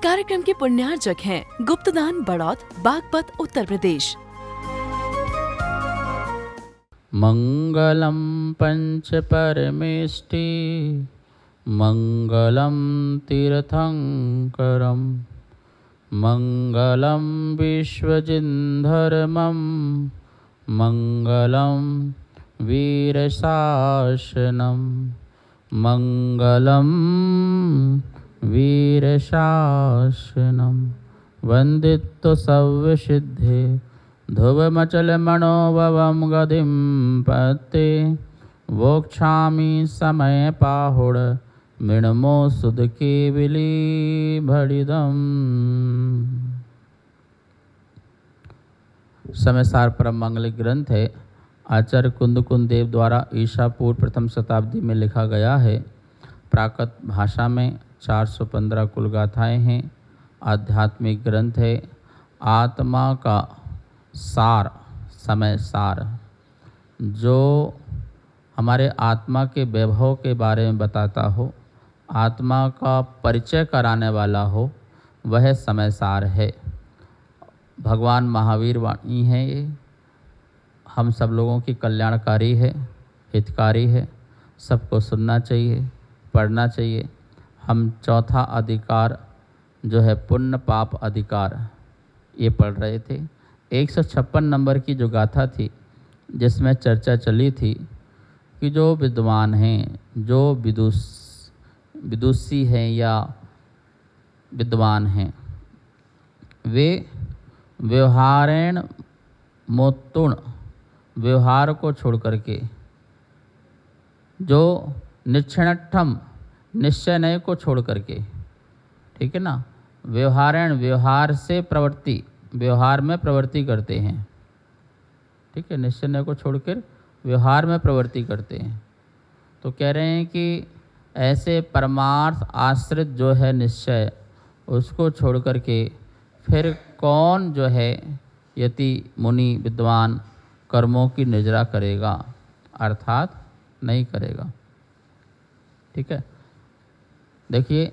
कार्यक्रम के पुण्यार्चक हैं गुप्तदान बड़ौत, बागपत, उत्तर प्रदेश। मंगलम पंच परमेष्टि मंगलम तीर्थंकरम मंगलम विश्वजिन्धर्मम मंगलम वीरशासनम मंगलम वीरशासनम वंदितो सर्वसिद्धे ध्रुवमचलमनोभवं गतिं पत्ते वोक्षामि समय पाहुड मृण्मो सुदकेविली भड़िदम। समयसार परम मांगलिक ग्रंथ है। आचार्य कुंद देव द्वारा ईसा पूर्व प्रथम शताब्दी में लिखा गया है। प्राकृत भाषा में 415 कुल गाथाएँ हैं। आध्यात्मिक ग्रंथ है। आत्मा का सार, समय सार, जो हमारे आत्मा के वैभव के बारे में बताता हो, आत्मा का परिचय कराने वाला हो, वह समय सार है। भगवान महावीर वाणी है। ये हम सब लोगों की कल्याणकारी है, हितकारी है। सबको सुनना चाहिए, पढ़ना चाहिए। हम चौथा अधिकार जो है पुण्य पाप अधिकार, ये पढ़ रहे थे। 156 नंबर की जो गाथा थी, जिसमें चर्चा चली थी कि जो विद्वान हैं, जो विदुषी हैं या विद्वान हैं, वे व्यवहारेण मोत्तुण, व्यवहार को छोड़ करके, जो निक्षणठम, निश्चय नय को छोड़ करके, ठीक है ना, व्यवहारेण, व्यवहार से प्रवृत्ति, व्यवहार में प्रवृत्ति करते हैं, ठीक है, निश्चय नय को छोड़कर व्यवहार में प्रवृत्ति करते हैं। तो कह रहे हैं कि ऐसे परमार्थ आश्रित जो है निश्चय, उसको छोड़ करके फिर कौन जो है यति मुनि विद्वान कर्मों की निजरा करेगा, अर्थात नहीं करेगा। ठीक है, देखिए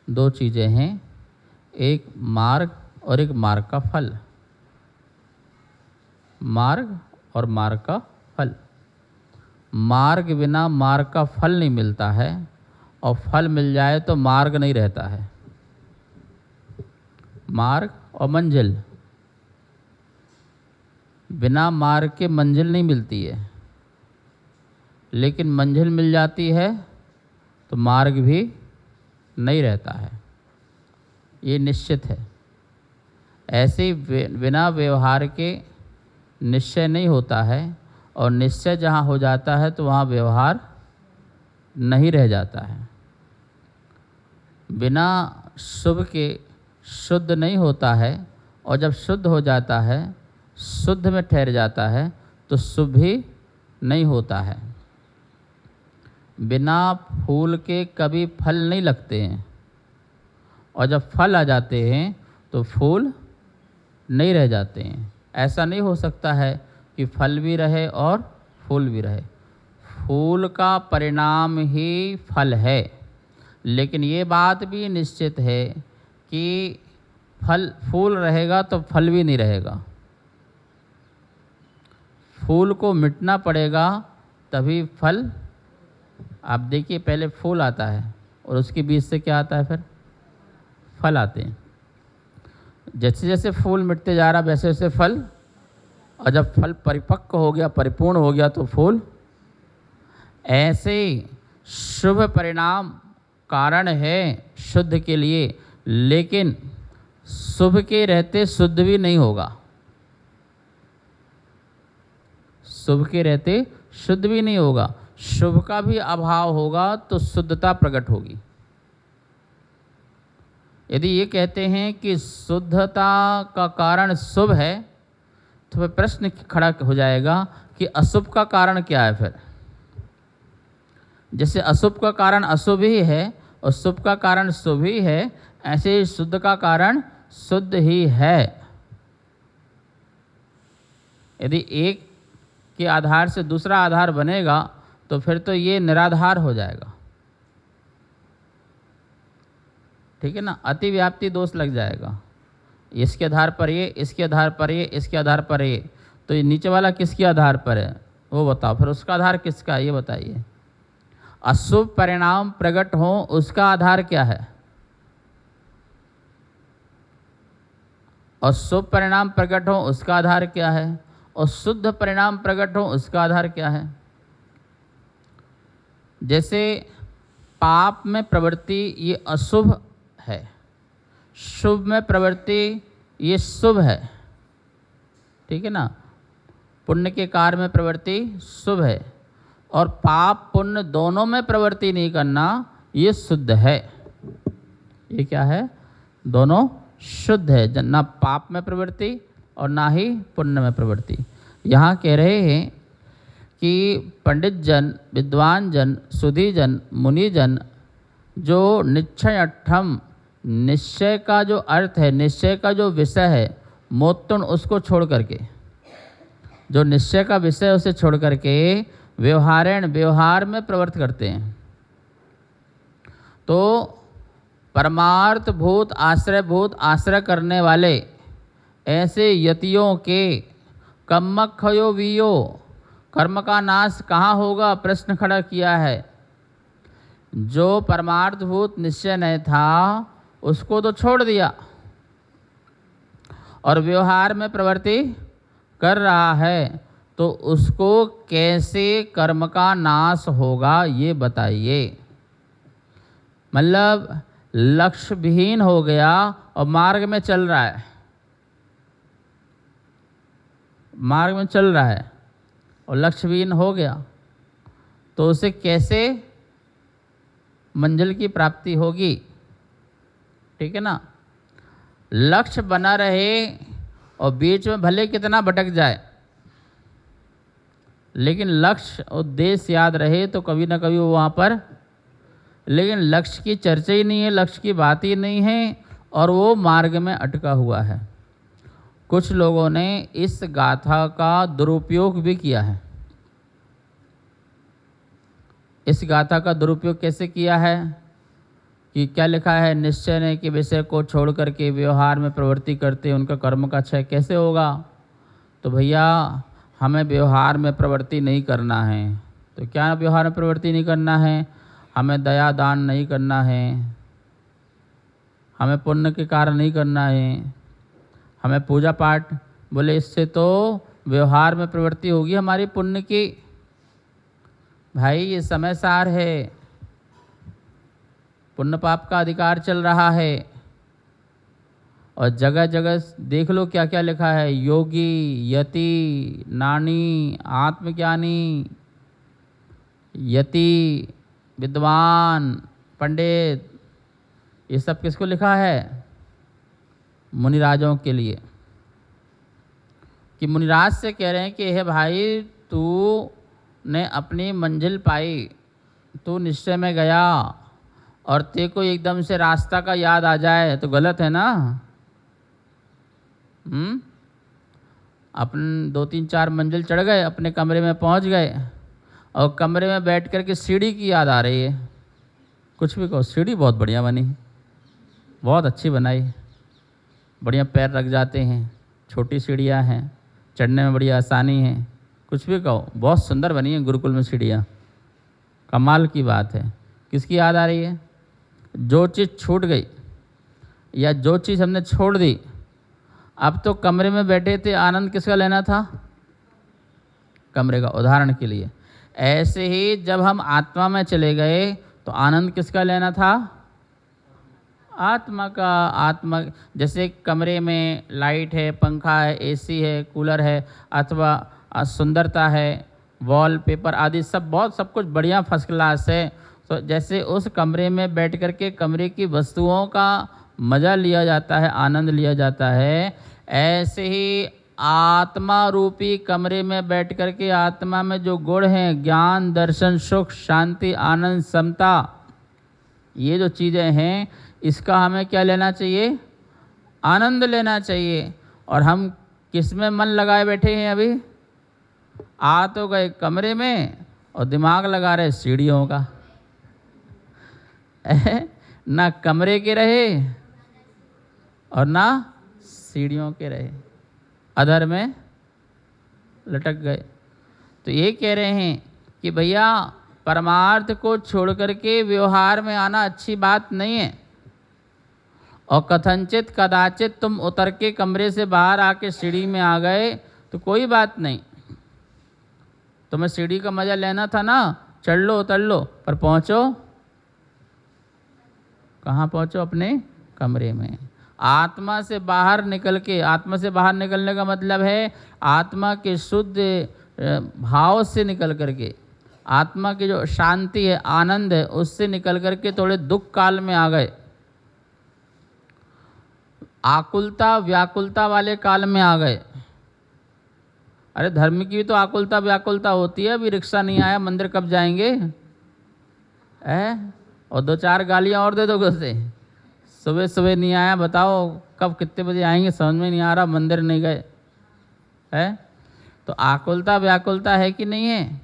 दो चीज़ें हैं, एक मार्ग और एक मार्ग का फल। मार्ग और मार्ग का फल। मार्ग बिना मार्ग का फल नहीं मिलता है, और फल मिल जाए तो मार्ग नहीं रहता है। मार्ग और मंजिल, बिना मार्ग के मंजिल नहीं मिलती है, लेकिन मंजिल मिल जाती है तो मार्ग भी नहीं रहता है, ये निश्चित है। ऐसे ही बिना व्यवहार के निश्चय नहीं होता है, और निश्चय जहाँ हो जाता है तो वहाँ व्यवहार नहीं रह जाता है। बिना शुभ के शुद्ध नहीं होता है, और जब शुद्ध हो जाता है, शुद्ध में ठहर जाता है, तो शुभ भी नहीं होता है। बिना फूल के कभी फल नहीं लगते हैं, और जब फल आ जाते हैं तो फूल नहीं रह जाते हैं। ऐसा नहीं हो सकता है कि फल भी रहे और फूल भी रहे। फूल का परिणाम ही फल है, लेकिन ये बात भी निश्चित है कि फूल रहेगा तो फल भी नहीं रहेगा। फूल को मिटना पड़ेगा तभी फल। आप देखिए, पहले फूल आता है और उसके बीच से क्या आता है, फिर फल आते हैं। जैसे जैसे फूल मिटते जा रहा, वैसे वैसे फल, और जब फल परिपक्व हो गया, परिपूर्ण हो गया, तो फूल। ऐसे शुभ परिणाम कारण है शुद्ध के लिए, लेकिन शुभ के रहते शुद्ध भी नहीं होगा। शुभ के रहते शुद्ध भी नहीं होगा। शुभ का भी अभाव होगा तो शुद्धता प्रकट होगी। यदि ये कहते हैं कि शुद्धता का कारण शुभ है, तो फिर प्रश्न खड़ा हो जाएगा कि अशुभ का कारण क्या है। फिर जैसे अशुभ का कारण अशुभ ही है और शुभ का कारण शुभ ही है, ऐसे ही शुद्ध का कारण शुद्ध ही है। यदि एक के आधार से दूसरा आधार बनेगा तो फिर तो ये निराधार हो जाएगा। ठीक है ना, अतिव्याप्ति दोष लग जाएगा। इसके आधार पर ये, इसके आधार पर ये, इसके आधार पर ये, तो ये नीचे वाला किसके आधार पर है वो बताओ, फिर उसका आधार किसका है ये बताइए। अशुभ परिणाम प्रकट हो उसका आधार क्या है, और शुभ परिणाम प्रकट हो उसका आधार क्या है, और शुद्ध परिणाम प्रकट हो उसका आधार क्या है। जैसे पाप में प्रवृत्ति ये अशुभ है, शुभ में प्रवृत्ति ये शुभ है, ठीक है ना, पुण्य के कार्य में प्रवृत्ति शुभ है, और पाप पुण्य दोनों में प्रवृत्ति नहीं करना ये शुद्ध है। ये क्या है, दोनों शुद्ध है, ना पाप में प्रवृत्ति और ना ही पुण्य में प्रवृत्ति। यहाँ कह रहे हैं कि पंडित जन, विद्वान जन, सुधी जन, मुनि जन जो निश्चय अट्ठम, निश्चय का जो अर्थ है, निश्चय का जो विषय है, मोत्तुण उसको छोड़ करके, जो निश्चय का विषय उसे छोड़ करके व्यवहारेण, व्यवहार में प्रवृत्त करते हैं। तो परमार्थ भूत आश्रय, भूत आश्रय करने वाले ऐसे यतियों के कम्मक्षयो वियो, कर्म का नाश कहाँ होगा, प्रश्न खड़ा किया है। जो परमार्थभूत निश्चय नहीं था उसको तो छोड़ दिया और व्यवहार में प्रवृत्ति कर रहा है, तो उसको कैसे कर्म का नाश होगा ये बताइए। मतलब लक्ष्य विहीन हो गया और मार्ग में चल रहा है, मार्ग में चल रहा है और लक्ष्य विहीन हो गया, तो उसे कैसे मंजिल की प्राप्ति होगी, ठीक है ना। लक्ष्य बना रहे और बीच में भले कितना भटक जाए, लेकिन लक्ष्य उद्देश्य याद रहे तो कभी ना कभी वो वहाँ पर, लेकिन लक्ष्य की चर्चा ही नहीं है, लक्ष्य की बात ही नहीं है और वो मार्ग में अटका हुआ है। कुछ लोगों ने इस गाथा का दुरुपयोग भी किया है। इस गाथा का दुरुपयोग कैसे किया है कि क्या लिखा है, निश्चय ने कि विषय को छोड़ करके व्यवहार में प्रवृत्ति करते उनका कर्म का क्षय कैसे होगा। तो भैया हमें व्यवहार में प्रवृत्ति नहीं करना है, तो क्या व्यवहार में प्रवृत्ति नहीं करना है, हमें दया दान नहीं करना है, हमें पुण्य के कार्य नहीं करना है, हमें पूजा पाठ, बोले इससे तो व्यवहार में प्रवृत्ति होगी हमारी पुण्य की। भाई ये समय सार है, पुण्य पाप का अधिकार चल रहा है और जगह जगह देख लो क्या क्या लिखा है, योगी, यति, नानी, आत्मज्ञानी, यति, विद्वान, पंडित, ये सब किसको लिखा है, मुनिराजों के लिए। कि मुनिराज से कह रहे हैं कि हे भाई तू ने अपनी मंजिल पाई, तू निश्चय में गया और ते को एकदम से रास्ता का याद आ जाए तो गलत है ना। अपन 2-3-4 मंजिल चढ़ गए, अपने कमरे में पहुंच गए और कमरे में बैठ कर के सीढ़ी की याद आ रही है। कुछ भी कहो, सीढ़ी बहुत बढ़िया बनी, बहुत अच्छी बनाई, बढ़िया पैर रख जाते हैं, छोटी सीढ़ियाँ हैं, चढ़ने में बड़ी आसानी है। कुछ भी कहो, बहुत सुंदर बनी है गुरुकुल में सीढ़ियाँ, कमाल की बात है। किसकी याद आ रही है, जो चीज़ छूट गई या जो चीज़ हमने छोड़ दी। अब तो कमरे में बैठे थे, आनंद किसका लेना था, कमरे का। उदाहरण के लिए ऐसे ही जब हम आत्मा में चले गए तो आनंद किसका लेना था, आत्मा का। आत्मा जैसे कमरे में लाइट है, पंखा है, एसी है, कूलर है, अथवा सुंदरता है, वॉलपेपर आदि सब बहुत सब कुछ बढ़िया फर्स्ट क्लास है। तो जैसे उस कमरे में बैठ कर के कमरे की वस्तुओं का मज़ा लिया जाता है, आनंद लिया जाता है, ऐसे ही आत्मा रूपी कमरे में बैठ कर के आत्मा में जो गुण हैं, ज्ञान, दर्शन, सुख, शांति, आनंद, समता, ये जो चीज़ें हैं, इसका हमें क्या लेना चाहिए, आनंद लेना चाहिए। और हम किस में मन लगाए बैठे हैं अभी, आ तो गए कमरे में और दिमाग लगा रहे सीढ़ियों का। ना कमरे के रहे और ना सीढ़ियों के रहे, अधर में लटक गए। तो ये कह रहे हैं कि भैया परमार्थ को छोड़ करके व्यवहार में आना अच्छी बात नहीं है। और कथनचित कदाचित तुम उतर के कमरे से बाहर आके सीढ़ी में आ गए तो कोई बात नहीं, तुम्हें सीढ़ी का मज़ा लेना था ना, चढ़ लो उतर लो, पर पहुँचो कहाँ? पहुँचो अपने कमरे में। आत्मा से बाहर निकल के, आत्मा से बाहर निकलने का मतलब है आत्मा के शुद्ध भाव से निकल करके, आत्मा की जो शांति है, आनंद है, उससे निकल करके थोड़े दुख काल में आ गए, आकुलता व्याकुलता वाले काल में आ गए। अरे धर्म की भी तो आकुलता व्याकुलता होती है। अभी रिक्शा नहीं आया, मंदिर कब जाएंगे? और 2-4 गालियाँ और दे दोगे उसे, सुबह सुबह नहीं आया, बताओ कब कितने बजे आएंगे, समझ में नहीं आ रहा, मंदिर नहीं गए है। तो आकुलता व्याकुलता है कि नहीं है?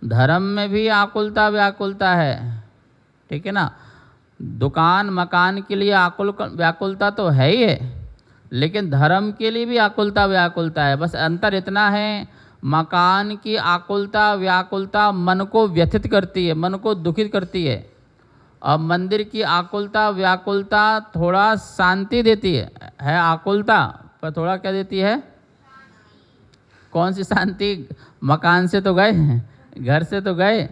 धर्म में भी आकुलता व्याकुलता है, ठीक है ना। दुकान मकान के लिए आकुल व्याकुलता तो है ही है, लेकिन धर्म के लिए भी आकुलता व्याकुलता है। बस अंतर इतना है, मकान की आकुलता व्याकुलता मन को व्यथित करती है, मन को दुखित करती है, और मंदिर की आकुलता व्याकुलता थोड़ा शांति देती है आकुलता, पर थोड़ा क्या देती है? कौन सी शांति? मकान से तो गए, घर से तो गए,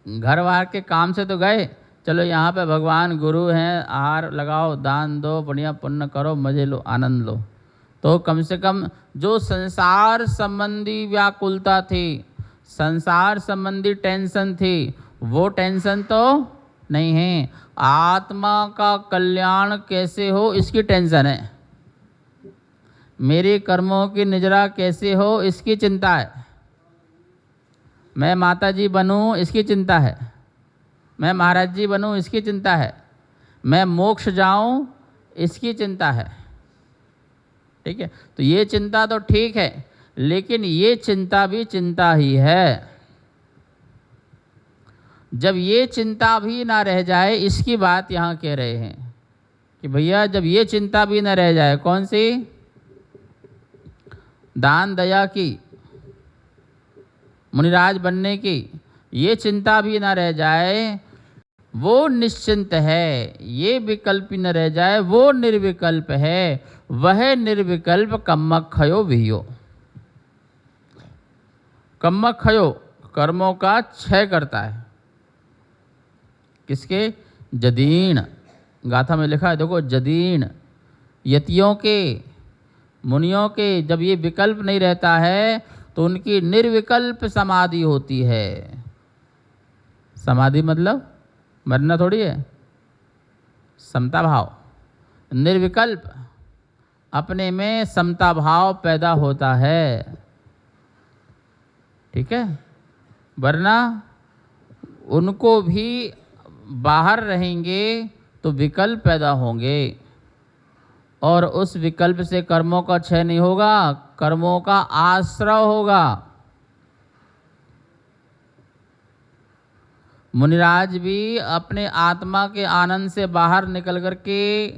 घर बार के काम से तो गए, चलो यहाँ पे भगवान गुरु हैं, आहार लगाओ, दान दो, बढ़िया पुण्य करो, मजे लो, आनंद लो। तो कम से कम जो संसार संबंधी व्याकुलता थी, संसार संबंधी टेंशन थी, वो टेंशन तो नहीं है। आत्मा का कल्याण कैसे हो इसकी टेंशन है, मेरे कर्मों की निजरा कैसे हो इसकी चिंता है, मैं माता जी बनूं इसकी चिंता है, मैं महाराज जी बनूं इसकी चिंता है, मैं मोक्ष जाऊं इसकी चिंता है, ठीक है। तो ये चिंता तो ठीक है, लेकिन ये चिंता भी चिंता ही है। जब ये चिंता भी ना रह जाए, इसकी बात यहाँ कह रहे हैं कि भैया जब ये चिंता भी ना रह जाए, कौन सी? दान दया की, मुनिराज बनने की, ये चिंता भी ना रह जाए, वो निश्चिंत है, ये विकल्प न रह जाए, वो निर्विकल्प है, वह निर्विकल्प कम्मक्षयो विहियो। कम्मक्षयो कर्मों का क्षय करता है, किसके? जदीन। गाथा में लिखा है, देखो, जदीन यतियों के, मुनियों के जब ये विकल्प नहीं रहता है तो उनकी निर्विकल्प समाधि होती है। समाधि मतलब मरना थोड़ी है, समता भाव, निर्विकल्प अपने में समता भाव पैदा होता है, ठीक है। वरना उनको भी बाहर रहेंगे तो विकल्प पैदा होंगे, और उस विकल्प से कर्मों का क्षय नहीं होगा, कर्मों का आश्रय होगा। मुनिराज भी अपने आत्मा के आनंद से बाहर निकल करके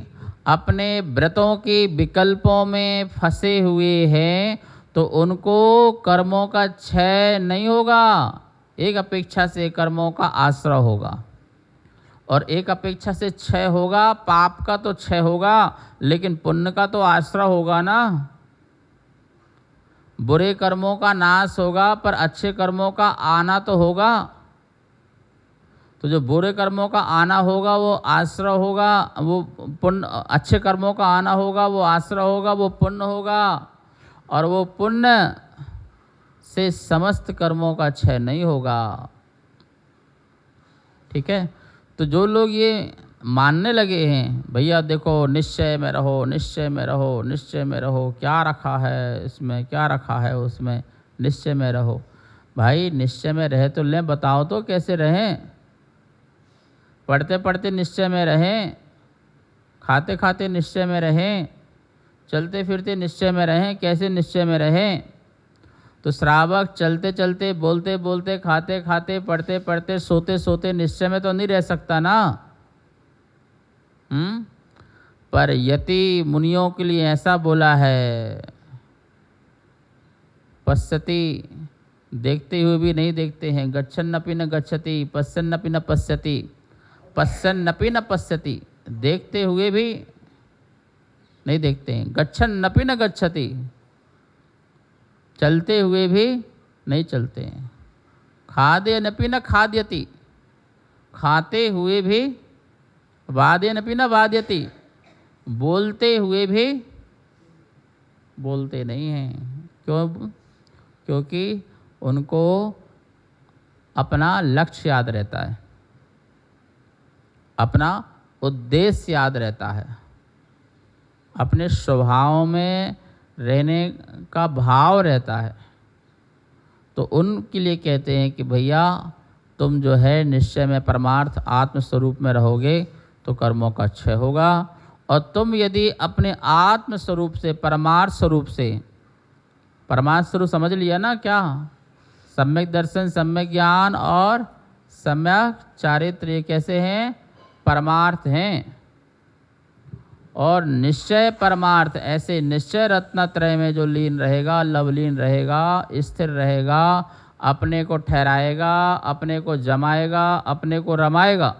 अपने व्रतों के विकल्पों में फंसे हुए हैं, तो उनको कर्मों का क्षय नहीं होगा, एक अपेक्षा से कर्मों का आश्रय होगा, और एक अपेक्षा से क्षय होगा। पाप का तो क्षय होगा, लेकिन पुण्य का तो आश्रय होगा ना। बुरे कर्मों का नाश होगा, पर अच्छे कर्मों का आना तो होगा। तो जो बुरे कर्मों का आना होगा वो आश्रय होगा, वो पुण्य, अच्छे कर्मों का आना होगा वो आश्रय होगा, वो पुण्य होगा, और वो पुण्य से समस्त कर्मों का क्षय नहीं होगा, ठीक है। तो जो लोग ये मानने लगे हैं, भैया देखो निश्चय में रहो, निश्चय में रहो, निश्चय में रहो, क्या रखा है इसमें, क्या रखा है उसमें, निश्चय में रहो। भाई निश्चय में रहे तो लें, बताओ तो कैसे रहें? पढ़ते पढ़ते निश्चय में रहें, खाते खाते निश्चय में रहें, चलते फिरते निश्चय में रहें, कैसे निश्चय में रहें? तो श्रावक चलते चलते, बोलते बोलते, खाते खाते, पढ़ते पढ़ते, सोते सोते निश्चय में तो नहीं रह सकता ना। पर यति मुनियों के लिए ऐसा बोला है, पश्यति देखते हुए भी नहीं देखते हैं, गच्छन्नपि न गच्छति, पश्यन्नपि न पश्यति, पश्यन्नपि न पश्यति, देखते हुए भी नहीं देखते हैं, गच्छन्नपि न गच्छति, चलते हुए भी नहीं चलते हैं, खाद्यन्नपि न खाद्यति, खाते हुए भी, वाद्यन्नपि न वाद्यति, बोलते हुए भी बोलते नहीं हैं। क्यों? क्योंकि उनको अपना लक्ष्य याद रहता है, अपना उद्देश्य याद रहता है, अपने स्वभाव में रहने का भाव रहता है। तो उनके लिए कहते हैं कि भैया तुम जो है निश्चय में परमार्थ आत्म स्वरूप में रहोगे तो कर्मों का क्षय होगा, और तुम यदि अपने आत्म स्वरूप से, परमार्थ स्वरूप से, परमार्थ स्वरूप समझ लिया ना क्या? सम्यक दर्शन, सम्यक ज्ञान और सम्यक चारित्र, ये कैसे हैं? परमार्थ हैं। और निश्चय परमार्थ, ऐसे निश्चय रत्नत्रय में जो लीन रहेगा, लवलीन रहेगा, स्थिर रहेगा, अपने को ठहराएगा, अपने को जमाएगा, अपने को रमाएगा,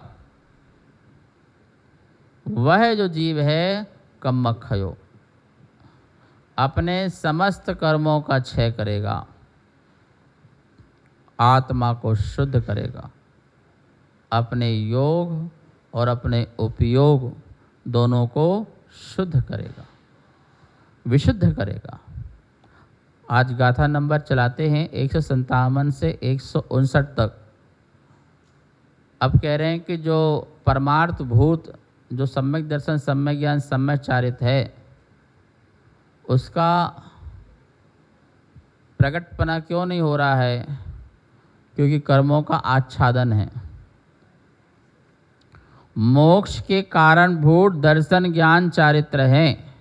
वह जो जीव है कम्मक्षयो, अपने समस्त कर्मों का क्षय करेगा, आत्मा को शुद्ध करेगा, अपने योग और अपने उपयोग दोनों को शुद्ध करेगा, विशुद्ध करेगा। आज गाथा नंबर चलाते हैं 157 से 159 तक। अब कह रहे हैं कि जो परमार्थ भूत, जो सम्यक दर्शन, सम्यक ज्ञान, सम्यक चारित्र है, उसका प्रकटपना क्यों नहीं हो रहा है? क्योंकि कर्मों का आच्छादन है। मोक्ष के कारणभूत दर्शन, ज्ञान, चारित्र हैं,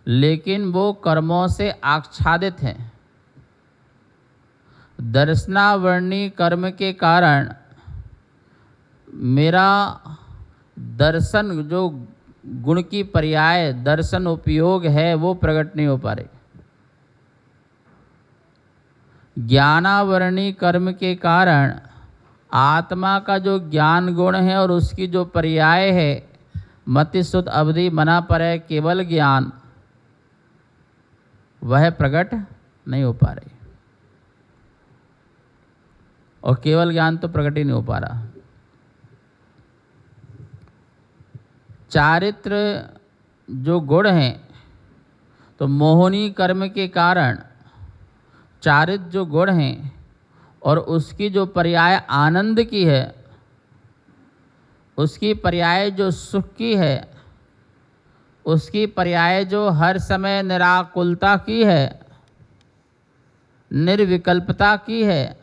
लेकिन वो कर्मों से आच्छादित हैं। दर्शनावर्णी कर्म के कारण मेरा दर्शन, जो गुण की पर्याय दर्शन उपयोग है, वो प्रकट नहीं हो पा रहे। ज्ञानावर्णी कर्म के कारण आत्मा का जो ज्ञान गुण है और उसकी जो पर्याय है, मति सुत अवधि मना पर है केवल ज्ञान, वह प्रकट नहीं हो पा रही। और केवल ज्ञान तो प्रकट ही नहीं हो पा रहा। चारित्र जो गुण हैं, तो मोहनी कर्म के कारण चारित्र जो गुण हैं और उसकी जो पर्याय आनंद की है, उसकी पर्याय जो सुख की है, उसकी पर्याय जो हर समय निराकुलता की है, निर्विकल्पता की है,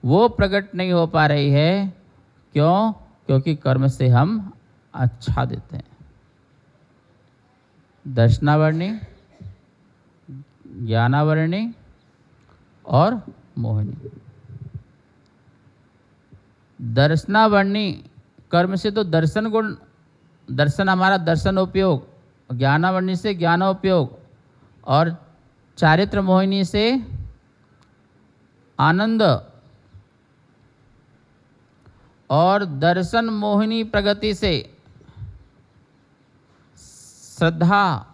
वो प्रकट नहीं हो पा रही है। क्यों? क्योंकि कर्म से हम आच्छादित हैं। दर्शनावर्णी, ज्ञानावर्णी और मोहिनी। दर्शनावर्णी कर्म से तो दर्शन गुण, दर्शन हमारा दर्शन उपयोग, ज्ञानावर्णी से ज्ञानोपयोग, और चारित्र मोहिनी से आनंद। और दर्शन मोहिनी प्रगति से श्रद्धा,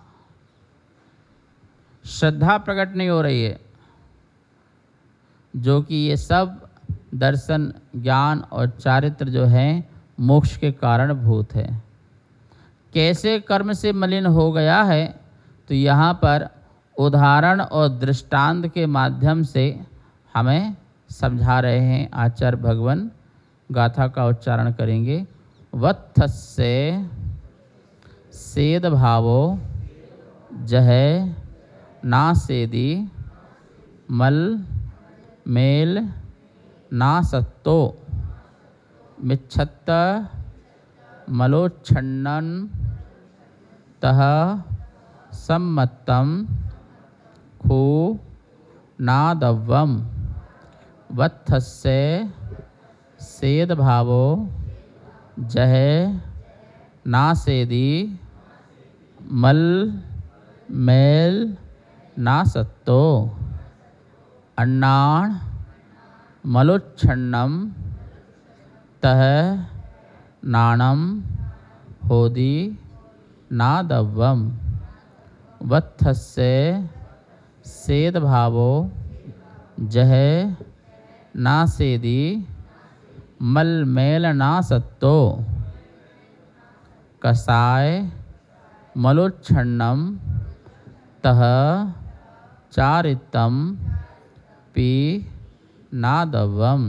श्रद्धा प्रकट नहीं हो रही है, जो कि ये सब दर्शन, ज्ञान और चारित्र जो हैं मोक्ष के कारण भूत है। कैसे कर्म से मलिन हो गया है? तो यहाँ पर उदाहरण और दृष्टांत के माध्यम से हमें समझा रहे हैं आचार्य भगवान। गाथा का उच्चारण करेंगे। वत्थस्य सेद भावो जहे ना सेदी मल मेल ना सत्तो मिच्छत्त मलोच्छन्नन तह सम्मत्तम खू नादव्वम वत्थस्य सेद भावो जह नासेदी मल मैल नासत्तो अन्नाण मलोच्छन्नम तह नाणम होदी नादव्वम वत्थस्य सेदभावो जह नासेदी मल मैल नासत्तो कसाय मलोच्छन्नम तह चारितम पी नादवम।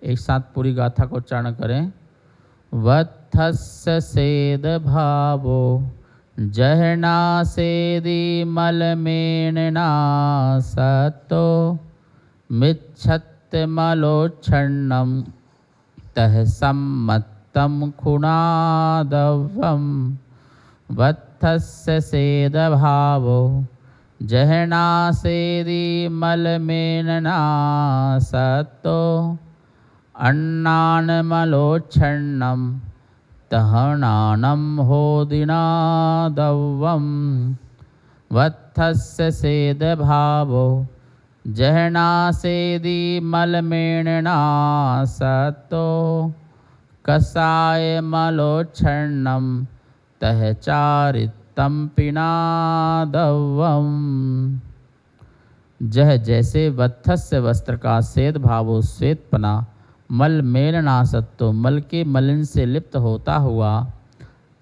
एक साथ पूरी गाथा को उच्चारण करें। वत्थस्य सेद भावो जहना सेदी मलमेन नासतो मिच्छत् मलोच्छन्नम तह सम्मत्तम खुणादवम। वत्थस्य सेद भावो जहना सेदी मलमेन नासतो अन्नान मलोच्छन्नम तहनानम होदिनादव्वम। वत्थस्य सेद भावो जहना सेदी मलमेन नासतो कसाय मलोच्छन्नम तह चारितम पिनादव्वम। जह जैसे वत्थस्य वस्त्र का सेद भावो श्वेतपना मल मेल नासत्तो मल के मलिन से लिप्त होता हुआ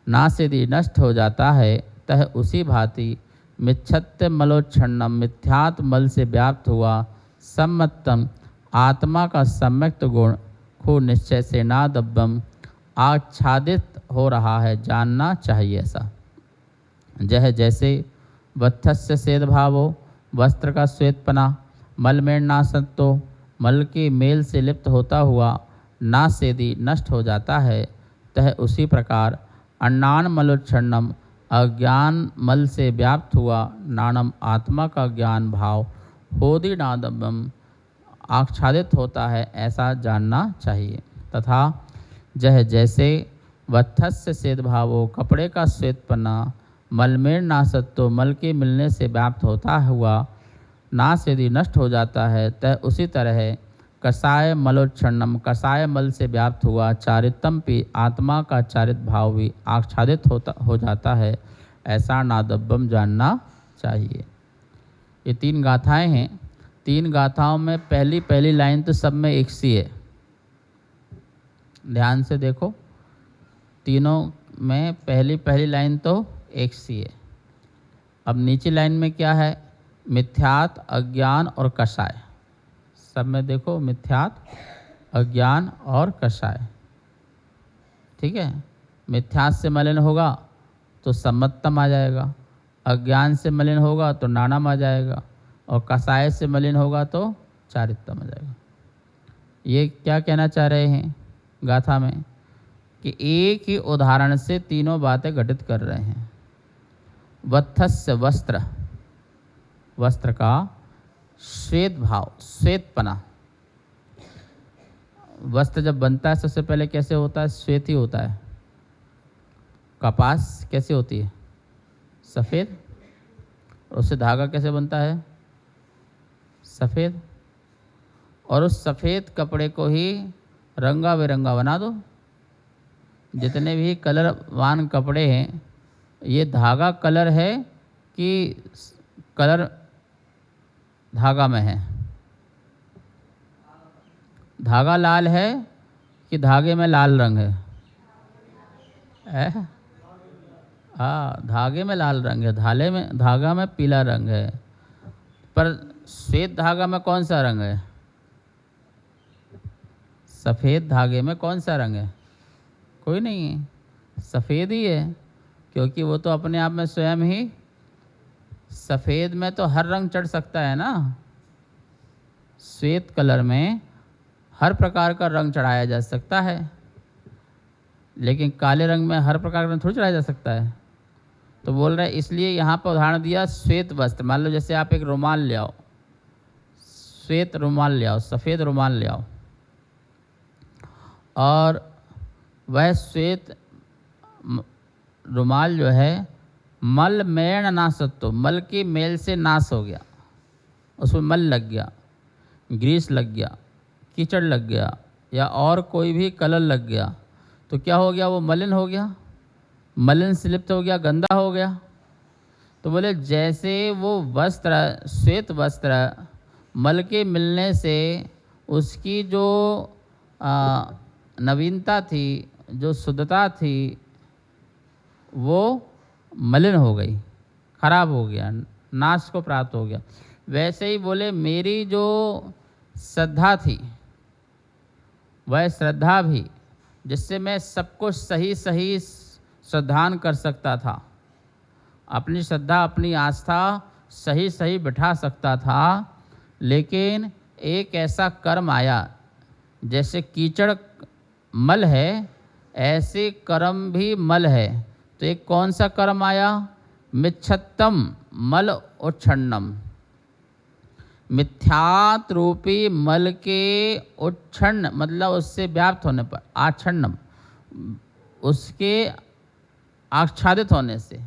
नासेदी नष्ट हो जाता है, तह उसी भांति मिच्छत्त मलोच्छन्नम मिथ्यात् मल से व्याप्त हुआ सम्मत्तम आत्मा का सम्यक्त गुण खो निश्चय से नादब्बम आच्छादित हो रहा है, जानना चाहिए ऐसा। जह जैसे वत्थस्य सेद भावो वस्त्र का श्वेतपना मल मेल नासत्तो मल के मेल से लिप्त होता हुआ नासेदी नष्ट हो जाता है, तह उसी प्रकार अन्नान मलोच्छन्नम अज्ञान मल से व्याप्त हुआ नाणम आत्मा का ज्ञान भाव होदी नादब्बम आच्छादित होता है, ऐसा जानना चाहिए। तथा जह जैसे वत्थस्य सेद भावो कपड़े का श्वेतपना मलमेर नासत्तो मल के मिलने से व्याप्त होता हुआ नाश यदि नष्ट हो जाता है, तय उसी तरह कसाय मलोच्छन्नम कसाय मल से व्याप्त हुआ चारितम भी आत्मा का चारित भाव भी आच्छादित हो जाता है, ऐसा नादब्बम जानना चाहिए। ये 3 गाथाएं हैं। 3 गाथाओं में पहली लाइन तो सब में एक सी है, ध्यान से देखो। तीनों में पहली लाइन तो एक सी है। अब नीचे लाइन में क्या है? मिथ्यात, अज्ञान और कषाय। सब में देखो मिथ्यात, अज्ञान और कषाय। ठीक है, मिथ्यात से मलिन होगा तो सम्मत्तम आ जाएगा, अज्ञान से मलिन होगा तो नाणम आ जाएगा, और कषाय से मलिन होगा तो चारित्तम आ जाएगा। ये क्या कहना चाह रहे हैं गाथा में कि एक ही उदाहरण से तीनों बातें घटित कर रहे हैं। वत्थस्य वस्त्र, वस्त्र का श्वेत भाव, श्वेतपना। वस्त्र जब बनता है सबसे पहले कैसे होता है? श्वेत ही होता है। कपास कैसे होती है? सफ़ेद। और उससे धागा कैसे बनता है? सफ़ेद। और उस सफ़ेद कपड़े को ही रंगा बिरंगा बना दो। जितने भी कलरवान कपड़े हैं, ये धागा कलर है कि कलर धागा में है? धागा लाल है कि धागे में लाल रंग है? हाँ, धागे में लाल रंग है, धागा में पीला रंग है। पर श्वेत धागा में कौन सा रंग है? सफ़ेद धागे में कौन सा रंग है? कोई नहीं है, सफ़ेद ही है, क्योंकि वो तो अपने आप में स्वयं ही सफ़ेद में तो हर रंग चढ़ सकता है ना। श्वेत कलर में हर प्रकार का रंग चढ़ाया जा सकता है, लेकिन काले रंग में हर प्रकार का रंग थोड़ी चढ़ाया जा सकता है। तो बोल रहे इसलिए यहाँ पर उदाहरण दिया श्वेत वस्त्र। मान लो जैसे आप एक रुमाल ले आओ, श्वेत रुमाल ले आओ, सफ़ेद रुमाल ले आओ, और वह श्वेत रुमाल जो है मल मेण नासत्व, मल के मेल से नाश हो गया, उसमें मल लग गया, ग्रीस लग गया, कीचड़ लग गया या और कोई भी कलर लग गया तो क्या हो गया, वो मलिन हो गया, मलिन से लिप्त हो गया, गंदा हो गया। तो बोले जैसे वो वस्त्र, श्वेत वस्त्र मल के मिलने से उसकी जो नवीनता थी, जो शुद्धता थी, वो मलिन हो गई, खराब हो गया, नाश को प्राप्त हो गया। वैसे ही बोले मेरी जो श्रद्धा थी, वह श्रद्धा भी जिससे मैं सब कुछ सही सही श्रद्धान कर सकता था, अपनी श्रद्धा अपनी आस्था सही सही बिठा सकता था, लेकिन एक ऐसा कर्म आया, जैसे कीचड़ मल है ऐसे कर्म भी मल है। तो एक कौन सा कर्म आया, मिच्छत्तम मल उच्छन्नम, मिथ्यात रूपी मल के उच्छन्न मतलब उससे व्याप्त होने पर, आच्छन्नम उसके आच्छादित होने से,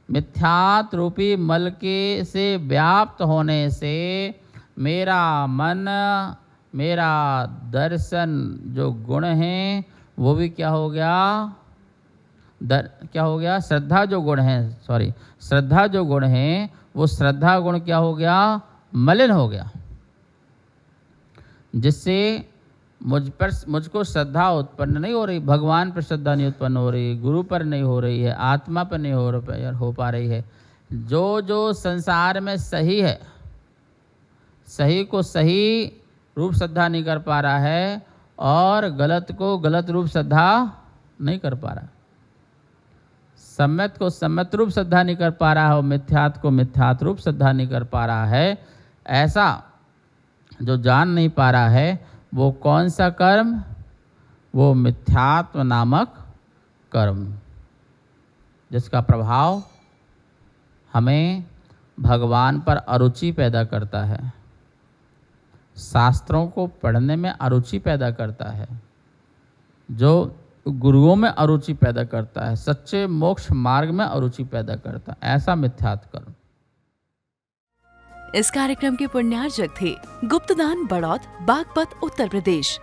मिथ्यात रूपी मल के से व्याप्त होने से मेरा मन, मेरा दर्शन जो गुण हैं वो भी क्या हो गया, क्या हो गया, श्रद्धा जो गुण है, श्रद्धा जो गुण है वो श्रद्धा गुण क्या हो गया, मलिन हो गया, जिससे मुझको श्रद्धा उत्पन्न नहीं हो रही, भगवान पर श्रद्धा नहीं उत्पन्न हो रही, गुरु पर नहीं हो रही है, आत्मा पर नहीं हो पा रही है। जो जो संसार में सही है, सही को सही रूप श्रद्धा नहीं कर पा रहा है और गलत को गलत रूप श्रद्धा नहीं कर पा रहा, सम्यक को सम्यक रूप श्रद्धा नहीं कर पा रहा है और मिथ्यात को मिथ्यात रूप श्रद्धा नहीं कर पा रहा है, ऐसा जो जान नहीं पा रहा है वो कौन सा कर्म, वो मिथ्यात्व नामक कर्म, जिसका प्रभाव हमें भगवान पर अरुचि पैदा करता है, शास्त्रों को पढ़ने में अरुचि पैदा करता है, जो गुरुओं में अरुचि पैदा करता है, सच्चे मोक्ष मार्ग में अरुचि पैदा करता है, ऐसा मिथ्यात्व कर्म। इस कार्यक्रम के पुण्यार्जक थे गुप्तदान बड़ौत, बागपत, उत्तर प्रदेश।